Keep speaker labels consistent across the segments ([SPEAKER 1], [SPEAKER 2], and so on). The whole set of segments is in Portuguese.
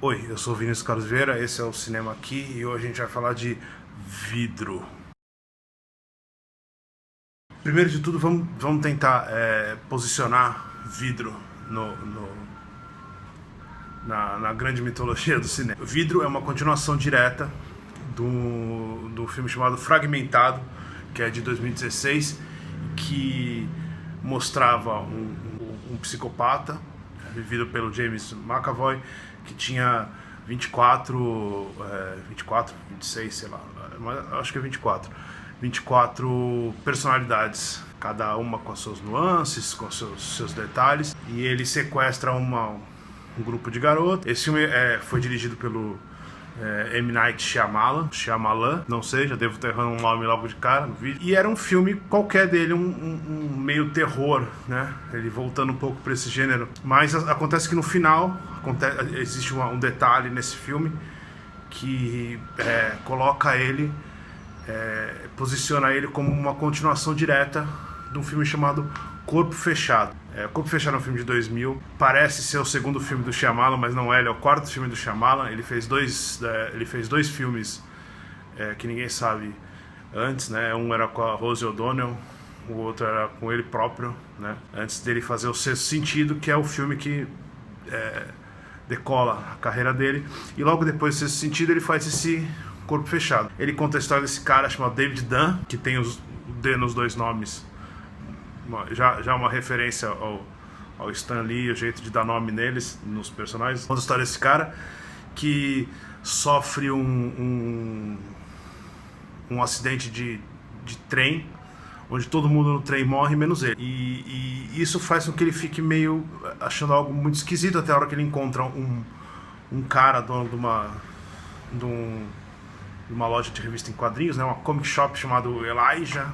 [SPEAKER 1] Oi, eu sou o Vinícius Carlos Vieira, esse é o Cinema Aqui e hoje a gente vai falar de vidro. Primeiro de tudo, vamos tentar posicionar vidro na grande mitologia do cinema. Vidro é uma continuação direta do filme chamado Fragmentado, que é de 2016, que mostrava um psicopata, vivido pelo James McAvoy, que tinha 24, 26, sei lá, acho que é 24 personalidades, cada uma com as suas nuances, com os seus detalhes, e ele sequestra um grupo de garotos. Esse filme foi dirigido pelo M. Night Shyamalan, não sei, já devo ter errado um nome logo de cara no vídeo. E era um filme qualquer dele, um meio terror, né? Ele voltando um pouco para esse gênero. Mas acontece que no final, existe um detalhe nesse filme que coloca ele, posiciona ele como uma continuação direta de um filme chamado Corpo Fechado. Corpo Fechado é um filme de 2000, parece ser o segundo filme do Shyamalan, mas não é, ele é o quarto filme do Shyamalan. Ele fez dois filmes que ninguém sabe antes, né? Um era com a Rosie O'Donnell, o outro era com ele próprio, né? Antes dele fazer o Sexto Sentido, que é o filme que decola a carreira dele. E logo depois do Sexto Sentido ele faz esse Corpo Fechado. Ele conta a história desse cara chamado David Dunn, que tem o D nos dois nomes, já uma referência ao Stan Lee, o jeito de dar nome neles, nos personagens. Conta a história desse cara que sofre um acidente de trem, onde todo mundo no trem morre, menos ele. E isso faz com que ele fique meio achando algo muito esquisito, até a hora que ele encontra um cara, dono de uma loja de revista em quadrinhos, né, uma comic shop chamado Elijah,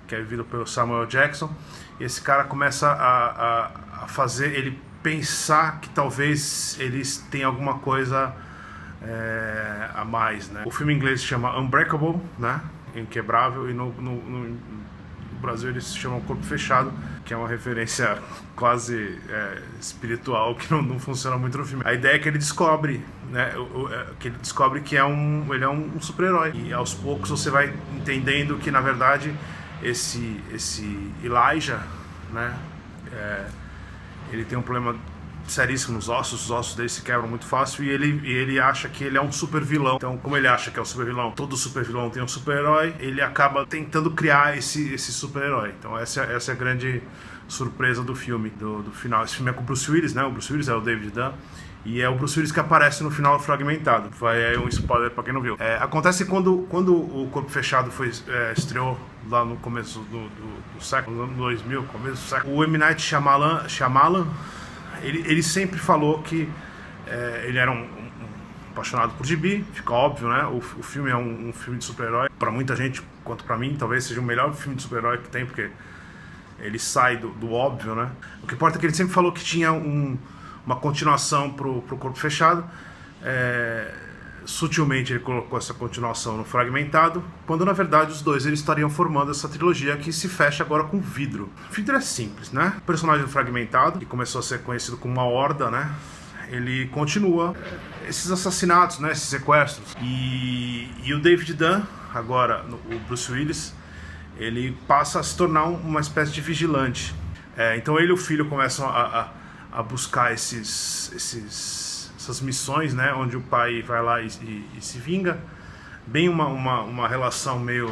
[SPEAKER 1] que é vivido pelo Samuel Jackson. E esse cara começa a fazer ele pensar que talvez eles tenham alguma coisa a mais, né? O filme em inglês se chama Unbreakable, né? Inquebrável, e no Brasil eles se chamam Corpo Fechado, que é uma referência quase espiritual, que não funciona muito no filme. A ideia é que ele descobre, né, que ele descobre que ele é um super-herói, e aos poucos você vai entendendo que na verdade esse Elijah, né, ele tem um problema seríssimo nos ossos, os ossos dele se quebram muito fácil, e ele acha que ele é um super vilão. Então, como ele acha que é um super vilão, todo super vilão tem um super-herói, ele acaba tentando criar esse super-herói. Então essa é a grande surpresa do filme, do final. Esse filme é com o Bruce Willis, né? O Bruce Willis é o David Dunn, e é o Bruce Willis que aparece no final Fragmentado. Vai um spoiler pra quem não viu. Acontece que quando o Corpo Fechado estreou lá no começo do século, no ano 2000, começo do século, o M. Night Shyamalan, ele sempre falou que ele era um apaixonado por gibi, fica óbvio, né? O filme é um filme de super-herói. Pra muita gente, quanto pra mim, talvez seja o melhor filme de super-herói que tem, porque ele sai do óbvio, né? O que importa é que ele sempre falou que tinha uma continuação pro Corpo Fechado. Sutilmente ele colocou essa continuação no Fragmentado, quando na verdade os dois eles estariam formando essa trilogia que se fecha agora com Vidro. Vidro é simples, né? O personagem do Fragmentado, que começou a ser conhecido como uma horda, né? Ele continua esses assassinatos, né? Esses sequestros. E o David Dunn, agora o Bruce Willis, ele passa a se tornar uma espécie de vigilante. Então ele e o filho começam a buscar essas missões, né, onde o pai vai lá e se vinga. Bem uma relação meio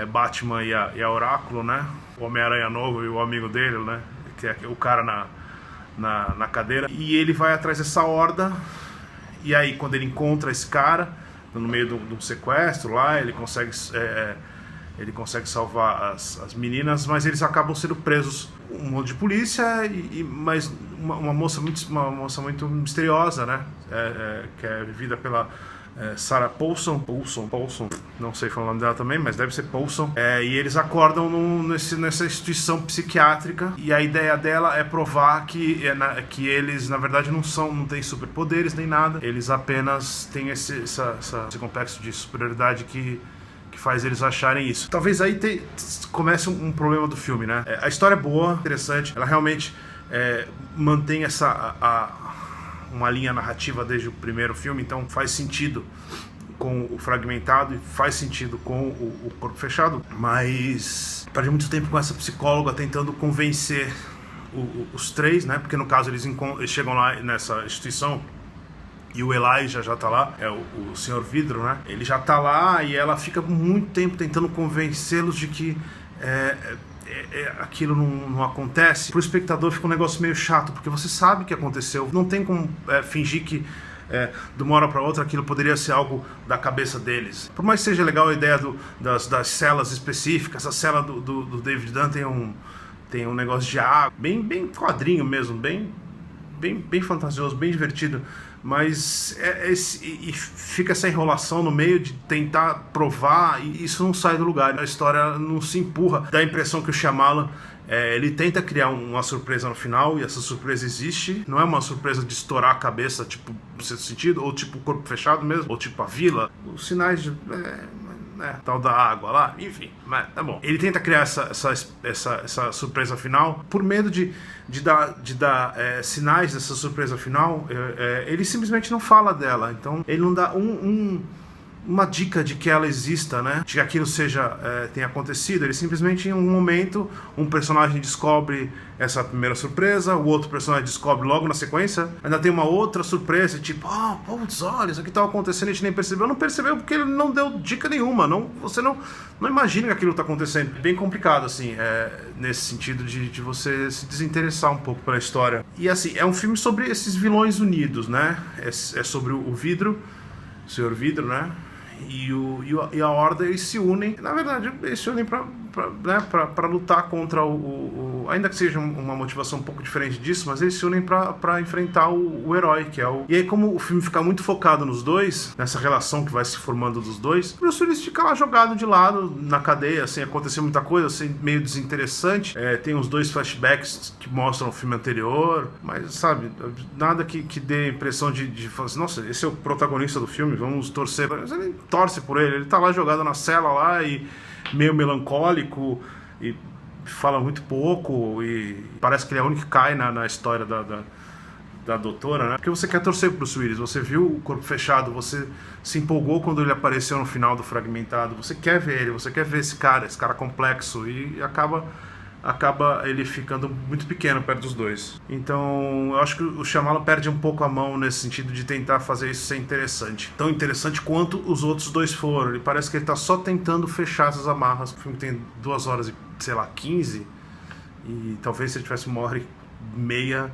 [SPEAKER 1] Batman e a Oráculo, né? O Homem-Aranha novo e o amigo dele, né? Que é o cara na cadeira. E ele vai atrás dessa horda. E aí, quando ele encontra esse cara no meio de um sequestro lá, ele consegue salvar as meninas, mas eles acabam sendo presos. Um monte de polícia, mas uma moça muito misteriosa, né? Que é vivida pela Sarah Paulson, não sei falar o nome dela também, mas deve ser Paulson. E eles acordam nessa instituição psiquiátrica, e a ideia dela é provar que eles na verdade não têm superpoderes nem nada, eles apenas têm esse complexo de superioridade que faz eles acharem isso. Talvez aí comece um problema do filme, né? A história é boa, interessante, ela realmente mantém uma linha narrativa desde o primeiro filme, então faz sentido com o Fragmentado e faz sentido com o Corpo Fechado, mas perde muito tempo com essa psicóloga tentando convencer os três, né? Porque no caso eles chegam lá nessa instituição e o Elijah já tá lá, é o Senhor Vidro, né? Ele já tá lá e ela fica muito tempo tentando convencê-los de que aquilo não acontece. Pro espectador fica um negócio meio chato, porque você sabe que aconteceu, não tem como fingir que de uma hora para outra aquilo poderia ser algo da cabeça deles. Por mais que seja legal a ideia das celas específicas, a cela do David Dunn tem um negócio de água, bem quadrinho mesmo, bem fantasioso, bem divertido, mas e fica essa enrolação no meio de tentar provar, e isso não sai do lugar, a história não se empurra. Dá a impressão que o Shyamalan ele tenta criar uma surpresa no final, e essa surpresa existe. Não é uma surpresa de estourar a cabeça, tipo, no certo sentido, ou tipo Corpo Fechado mesmo, ou tipo A Vila. Os sinais de... tal da água lá, enfim, mas tá bom. Ele tenta criar essa surpresa final, por medo de dar sinais dessa surpresa final. Ele simplesmente não fala dela, então ele não dá uma dica de que ela exista, né? De que aquilo tenha acontecido. Ele simplesmente, em um momento, um personagem descobre essa primeira surpresa, o outro personagem descobre logo na sequência, ainda tem uma outra surpresa, tipo, putz, olha, isso aqui estava acontecendo, a gente nem percebeu. Não percebeu porque ele não deu dica nenhuma, você não imagina que aquilo está acontecendo. É bem complicado, assim, nesse sentido de você se desinteressar um pouco pela história. E assim, é um filme sobre esses vilões unidos, né? É sobre o Vidro, o Senhor Vidro, né? E a Horda, eles se unem. Na verdade, eles se unem pra lutar contra ainda que seja uma motivação um pouco diferente disso, mas eles se unem pra enfrentar o herói, que é o... E aí, como o filme fica muito focado nos dois, nessa relação que vai se formando dos dois, o Bruce Willis fica lá jogado de lado, na cadeia, sem acontecer muita coisa, assim, meio desinteressante. Tem os dois flashbacks que mostram o filme anterior, mas, sabe, nada que dê a impressão de falar assim, nossa, esse é o protagonista do filme, vamos torcer. Mas ele torce por ele tá lá jogado na cela lá e meio melancólico e fala muito pouco e parece que ele é o único que cai na história da doutora, né? Porque você quer torcer pro Bruce Willis, você viu o Corpo Fechado, você se empolgou quando ele apareceu no final do Fragmentado, você quer ver ele, você quer ver esse cara complexo, e acaba ele ficando muito pequeno perto dos dois. Então eu acho que o Shyamalan perde um pouco a mão nesse sentido de tentar fazer isso ser interessante, tão interessante quanto os outros dois foram. Ele parece que ele tá só tentando fechar essas amarras. O filme tem 2 horas e, sei lá, 15, e talvez se ele tivesse 1h30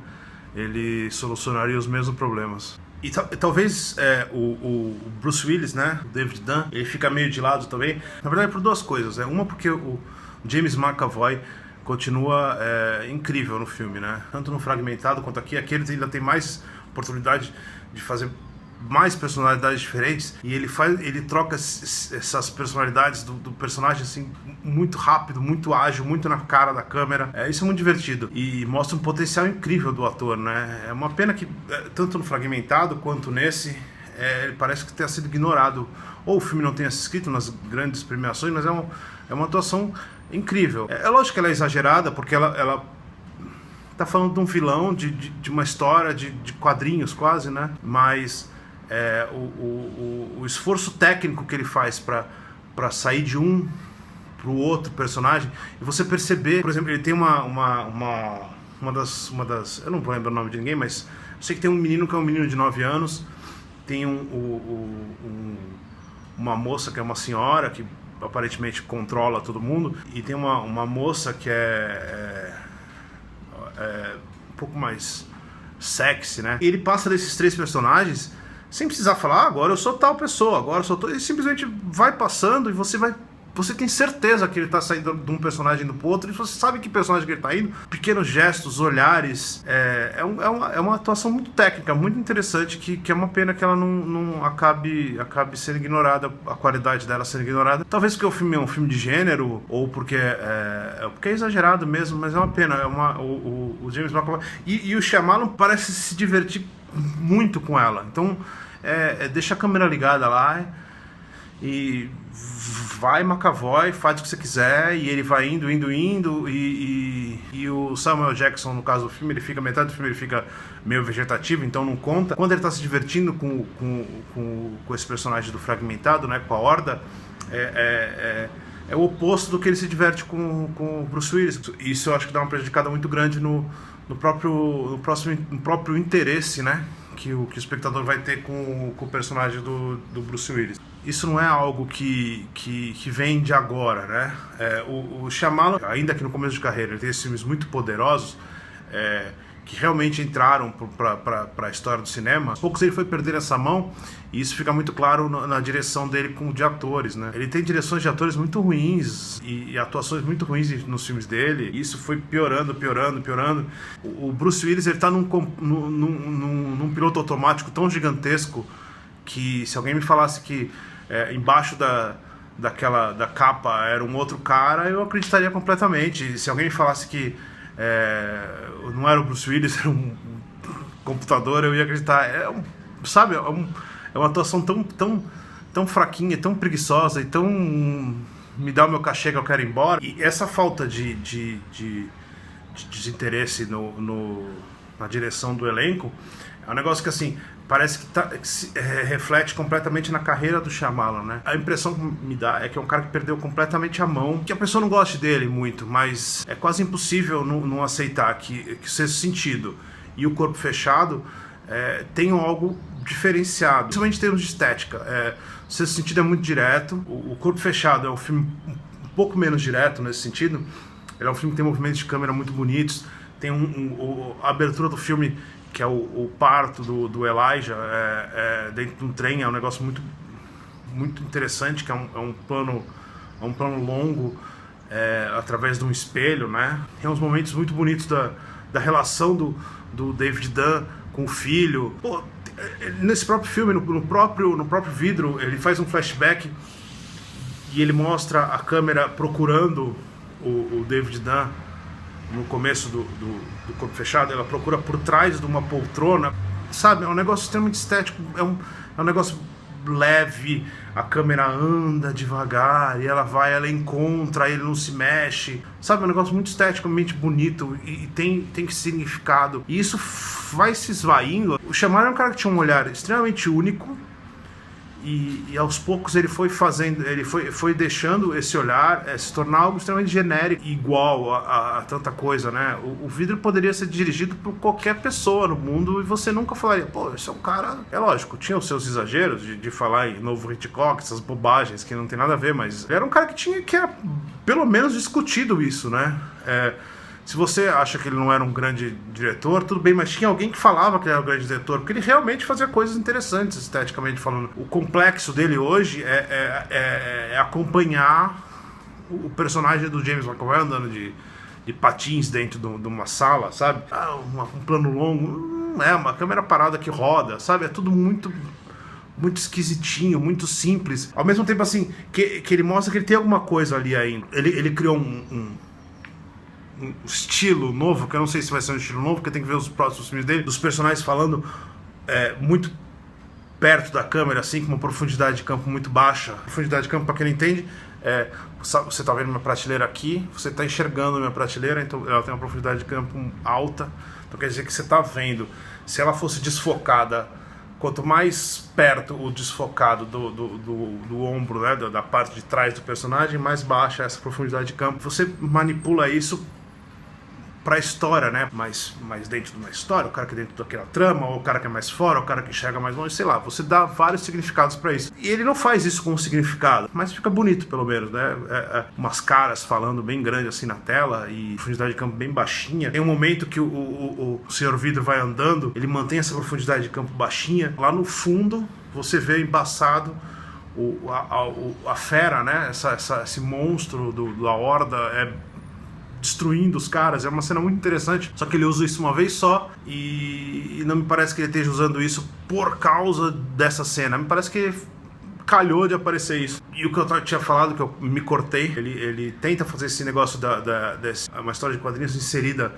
[SPEAKER 1] ele solucionaria os mesmos problemas. E talvez o Bruce Willis, né, o David Dunn, ele fica meio de lado também, na verdade por 2 coisas, uma porque o James McAvoy continua incrível no filme, né? Tanto no Fragmentado quanto aqui ele ainda tem mais oportunidade de fazer mais personalidades diferentes, e ele troca essas personalidades do personagem assim muito rápido, muito ágil, muito na cara da câmera. Isso é muito divertido e mostra um potencial incrível do ator, né? É uma pena que tanto no Fragmentado quanto nesse ele parece que tenha sido ignorado, ou o filme não tenha se inscrito nas grandes premiações, mas é uma atuação incrível. É lógico que ela é exagerada, porque ela tá falando de um vilão, de uma história de quadrinhos quase, né? Mas o esforço técnico que ele faz para sair de um pro outro personagem, e você perceber, por exemplo, ele tem uma das... Eu não vou lembrar o nome de ninguém, mas eu sei que tem um menino que é um menino de 9 anos, tem uma moça que é uma senhora, que aparentemente controla todo mundo, e tem uma moça que é um pouco mais sexy, né? E ele passa desses 3 personagens sem precisar falar, agora eu sou tal pessoa, agora eu sou tal... Ele simplesmente vai passando e você tem certeza que ele tá saindo de um personagem do outro, e você sabe que personagem que ele tá indo. Pequenos gestos, olhares, é uma atuação muito técnica, muito interessante, que é uma pena que ela não acabe sendo ignorada, a qualidade dela sendo ignorada. Talvez porque o filme é um filme de gênero, ou porque é exagerado mesmo, mas é uma pena. O James McAvoy e o Shyamalan parece se divertir muito com ela, então deixa a câmera ligada lá e vai McAvoy, faz o que você quiser, e ele vai indo, e o Samuel Jackson, no caso do filme, ele fica, metade do filme ele fica meio vegetativo, então não conta. Quando ele tá se divertindo com esse personagem do Fragmentado, né, com a Horda, é o oposto do que ele se diverte com o Bruce Willis. Isso eu acho que dá uma prejudicada muito grande no próprio interesse, né, que o espectador vai ter com o personagem do Bruce Willis. Isso não é algo que vem de agora, né? O Shyamalan, ainda que no começo de carreira, ele tem esses filmes muito poderosos, que realmente entraram para a história do cinema. Aos poucos ele foi perder essa mão, e isso fica muito claro na direção dele de atores, né? Ele tem direções de atores muito ruins e atuações muito ruins nos filmes dele, e isso foi piorando. O Bruce Willis, ele tá num piloto automático tão gigantesco que, se alguém me falasse que embaixo da capa era um outro cara, eu acreditaria completamente. Se alguém me falasse que não era o Bruce Willis, era um computador, eu ia acreditar. Sabe, é uma atuação tão fraquinha, tão preguiçosa e tão... me dá o meu cachê que eu quero ir embora. E essa falta de desinteresse na direção do elenco é um negócio que, assim, parece que reflete completamente na carreira do Shyamalan, né? A impressão que me dá é que é um cara que perdeu completamente a mão, que a pessoa não goste dele muito, mas é quase impossível não aceitar que o Sexto Sentido e o Corpo Fechado tenham algo diferenciado, principalmente em termos de estética. O Sexto Sentido é muito direto, o Corpo Fechado é um filme um pouco menos direto nesse sentido. Ele é um filme que tem movimentos de câmera muito bonitos, tem a abertura do filme, que é o parto do Elijah dentro de um trem, é um negócio muito, muito interessante, que é um plano longo através de um espelho, né? Tem uns momentos muito bonitos da relação do David Dunn com o filho. Pô, nesse próprio filme, no próprio vidro, ele faz um flashback e ele mostra a câmera procurando o David Dunn no começo do Corpo Fechado. Ela procura por trás de uma poltrona, sabe? É um negócio extremamente estético, é um negócio leve, a câmera anda devagar, e ela encontra, ele não se mexe, sabe? É um negócio muito esteticamente bonito, e tem significado, e isso vai se esvaindo. O Shyamalan é um cara que tinha um olhar extremamente único, e aos poucos ele foi deixando esse olhar se tornar algo extremamente genérico, igual a tanta coisa, né? O vidro poderia ser dirigido por qualquer pessoa no mundo e você nunca falaria, pô, esse é um cara... É lógico, tinha os seus exageros de falar em novo Hitchcock, essas bobagens que não tem nada a ver, mas era um cara que era pelo menos discutido isso, né? Se você acha que ele não era um grande diretor, tudo bem, mas tinha alguém que falava que ele era um grande diretor, porque ele realmente fazia coisas interessantes, esteticamente falando. O complexo dele hoje é acompanhar o personagem do James McAvoy andando de patins dentro de uma sala, sabe? Um plano longo, uma câmera parada que roda, sabe? É tudo muito esquisitinho, muito simples. Ao mesmo tempo, assim, que ele mostra que ele tem alguma coisa ali ainda. Ele criou um estilo novo, que eu não sei se vai ser um estilo novo, porque tem que ver os próximos filmes dele, dos personagens falando muito perto da câmera, assim, com uma profundidade de campo muito baixa. Profundidade de campo, para quem não entende, você tá vendo minha prateleira aqui, você tá enxergando minha prateleira, então ela tem uma profundidade de campo alta, então quer dizer que você tá vendo. Se ela fosse desfocada, quanto mais perto o desfocado do ombro, né, da parte de trás do personagem, mais baixa essa profundidade de campo. Você manipula isso pra história, né? Mas dentro de uma história, o cara que é dentro daquela trama, ou o cara que é mais fora, ou o cara que enxerga mais longe, sei lá, você dá vários significados pra isso. E ele não faz isso com um significado, mas fica bonito, pelo menos, né? Umas caras falando bem grande assim na tela, e profundidade de campo bem baixinha. Tem um momento que o Senhor Vidro vai andando, ele mantém essa profundidade de campo baixinha. Lá no fundo, você vê embaçado a fera, né? Esse monstro da Horda destruindo os caras. É uma cena muito interessante, só que ele usa isso uma vez só, e não me parece que ele esteja usando isso por causa dessa cena. Me parece que calhou de aparecer isso. E o que eu tinha falado, que eu me cortei, ele tenta fazer esse negócio uma história de quadrinhos inserida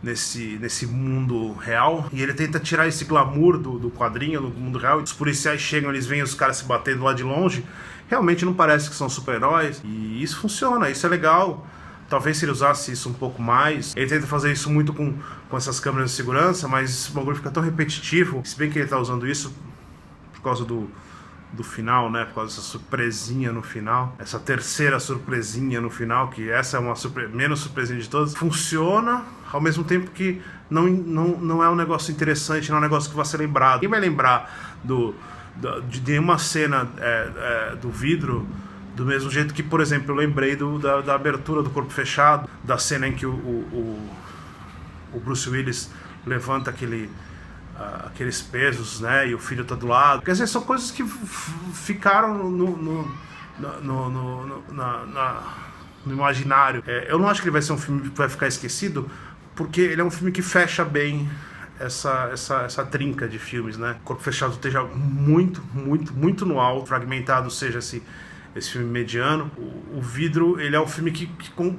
[SPEAKER 1] nesse mundo real, e ele tenta tirar esse glamour do quadrinho no mundo real. Os policiais chegam, eles veem os caras se batendo lá de longe, realmente não parece que são super-heróis, e isso funciona, isso é legal. Talvez se ele usasse isso um pouco mais. Ele tenta fazer isso muito com essas câmeras de segurança, mas esse bagulho fica tão repetitivo, se bem que ele tá usando isso por causa do final, né? Por causa dessa surpresinha no final, essa terceira surpresinha no final, que essa é uma menos surpresinha de todas. Funciona, ao mesmo tempo que não é um negócio interessante, não é um negócio que vai ser lembrado. Quem vai lembrar de nenhuma cena do vidro, do mesmo jeito que, por exemplo, eu lembrei da abertura do Corpo Fechado, da cena em que o Bruce Willis levanta aqueles pesos, né, e o filho tá do lado. Quer dizer, são coisas que ficaram no imaginário. Eu não acho que ele vai ser um filme que vai ficar esquecido, porque ele é um filme que fecha bem essa trinca de filmes, né? Corpo Fechado esteja muito, muito, muito no alto, Fragmentado seja esse filme mediano. O Vidro, ele é um filme que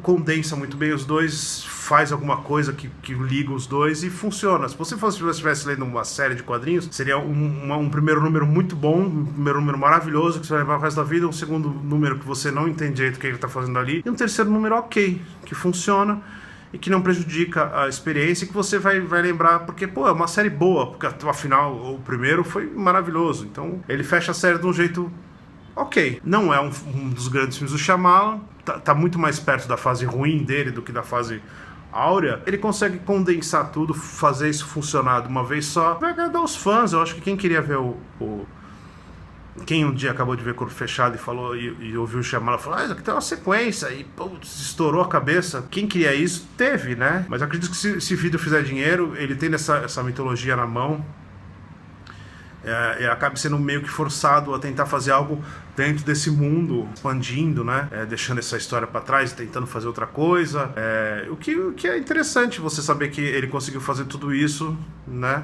[SPEAKER 1] condensa muito bem os dois, faz alguma coisa que liga os dois e funciona. Se você estivesse lendo uma série de quadrinhos, seria um primeiro número muito bom, um primeiro número maravilhoso que você vai levar o resto da vida, um segundo número que você não entende direito o que ele está fazendo ali, e um terceiro número ok, que funciona e que não prejudica a experiência, e que você vai lembrar, porque, pô, é uma série boa, porque afinal o primeiro foi maravilhoso. Então ele fecha a série de um jeito ok. Não é um dos grandes filmes do Shyamalan, tá muito mais perto da fase ruim dele do que da fase áurea. Ele consegue condensar tudo, fazer isso funcionar de uma vez só. Vai agradar os fãs. Eu acho que quem queria ver quem um dia acabou de ver Corpo Fechado e falou e ouviu o Shyamalan falar, isso aqui tem uma sequência, e putz, estourou a cabeça. Quem queria isso, teve, né? Mas eu acredito que se o vídeo fizer dinheiro, ele tendo essa mitologia na mão, acaba sendo meio que forçado a tentar fazer algo dentro desse mundo, expandindo, né? Deixando essa história para trás, tentando fazer outra coisa. O que é interessante você saber que ele conseguiu fazer tudo isso, né?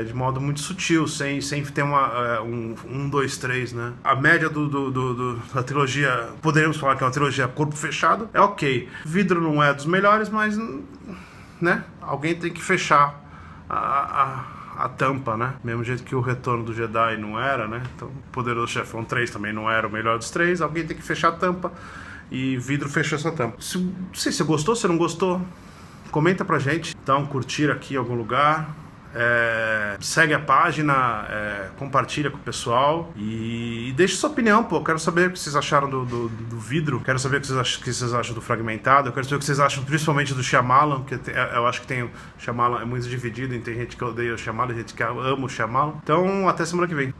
[SPEAKER 1] De modo muito sutil, sem ter um, dois, três, né? A média da trilogia, poderíamos falar que é uma trilogia Corpo Fechado, é ok. Vidro não é dos melhores, mas, né? Alguém tem que fechar a tampa, né? Mesmo jeito que o Retorno do Jedi não era, né? Então, Poderoso Chefão 3 também não era o melhor dos três. Alguém tem que fechar a tampa, e Vidro fechou essa tampa. Não sei se você gostou, se não gostou, comenta pra gente, dá um curtir aqui em algum lugar, segue a página, compartilha com o pessoal e deixe sua opinião, pô. Quero saber o que vocês acharam do Vidro, quero saber o que vocês acham do Fragmentado, eu quero saber o que vocês acham principalmente do Shyamalan, porque eu acho que o Shyamalan é muito dividido, tem gente que odeia o Shyamalan e gente que ama o Shyamalan. Então, até semana que vem.